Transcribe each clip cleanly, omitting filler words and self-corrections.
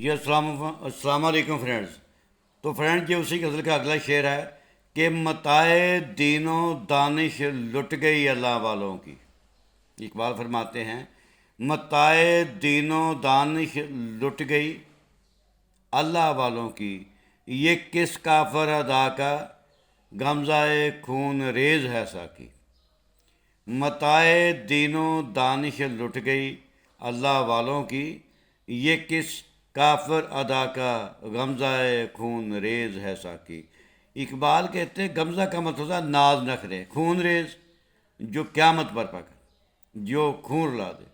جی السلام علیکم فرینڈز۔ تو فرینڈ یہ اسی غزل کا اگلا شعر ہے کہ متائے دین و دانش لٹ گئی اللہ والوں کی۔ اقبال فرماتے ہیں متائے دین و دانش لٹ گئی اللہ والوں کی، یہ کس کافر ادا کا غمزہ خون ریز ہے ساکی۔ متائے دین و دانش لٹ گئی اللہ والوں کی، یہ کس کافر ادا کا غمزہ خون ریز ہے ساکی۔ اقبال کہتے ہیں غمزہ کا مطلب ہوتا ہے ناز نخرے، خون ریز جو قیامت پر پکا، جو خون رلا دے۔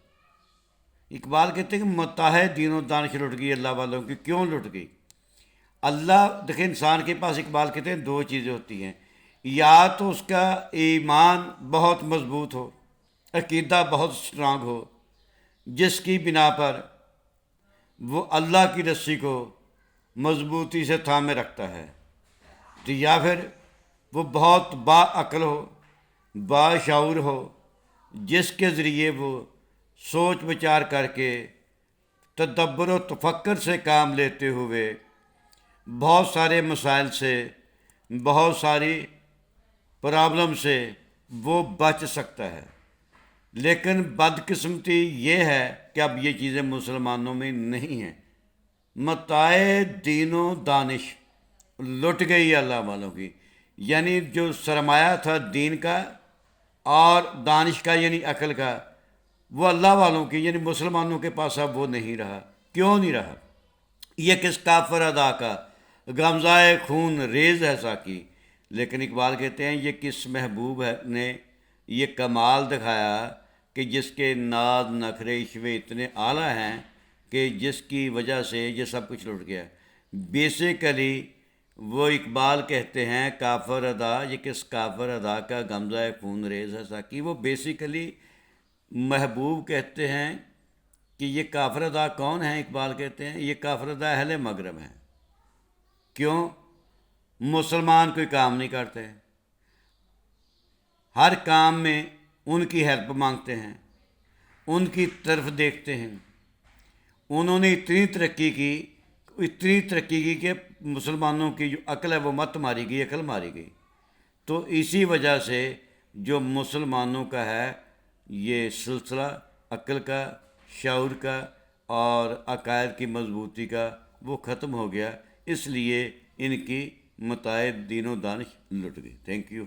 اقبال کہتے ہیں کہ متاح دین و دانش لٹ گئی اللہ والوں کی، کیوں لٹ گئی؟ اللہ دیکھیں انسان کے پاس، اقبال کہتے ہیں دو چیزیں ہوتی ہیں، یا تو اس کا ایمان بہت مضبوط ہو، عقیدہ بہت اسٹرانگ ہو، جس کی بنا پر وہ اللہ کی رسی کو مضبوطی سے تھامے رکھتا ہے، تو یا پھر وہ بہت با عقل ہو، با شعور ہو، جس کے ذریعے وہ سوچ بچار کر کے تدبر و تفکر سے کام لیتے ہوئے بہت سارے مسائل سے، بہت ساری پرابلم سے وہ بچ سکتا ہے۔ لیکن بدقسمتی یہ ہے کہ اب یہ چیزیں مسلمانوں میں نہیں ہیں۔ متائے دین و دانش لٹ گئی اللہ والوں کی، یعنی جو سرمایہ تھا دین کا اور دانش کا یعنی عقل کا، وہ اللہ والوں کی یعنی مسلمانوں کے پاس اب وہ نہیں رہا۔ کیوں نہیں رہا؟ یہ کس کافر ادا کا غمزہ خون ریز ہے ساکی۔ لیکن اقبال کہتے ہیں یہ کس محبوب نے یہ کمال دکھایا کہ جس کے ناز نخرے عشوے اتنے اعلیٰ ہیں کہ جس کی وجہ سے یہ سب کچھ لٹ گیا۔ بیسیکلی وہ اقبال کہتے ہیں کافر ادا، یہ کس کافر ادا کا غمزہ خون ریز ہے ساکی۔ وہ بیسیکلی محبوب کہتے ہیں کہ یہ کافر ادا کون ہیں؟ اقبال کہتے ہیں یہ کافر ادا اہل مغرب ہیں۔ کیوں؟ مسلمان کوئی کام نہیں کرتے، ہر کام میں ان کی ہیلپ مانگتے ہیں، ان کی طرف دیکھتے ہیں۔ انہوں نے اتنی ترقی کی کہ مسلمانوں کی جو عقل ہے وہ مت ماری گئی، عقل ماری گئی۔ تو اسی وجہ سے جو مسلمانوں کا ہے یہ سلسلہ عقل کا، شعور کا اور عقائد کی مضبوطی کا وہ ختم ہو گیا، اس لیے ان کی متاع دین و دانش لٹ گئی۔ Thank you.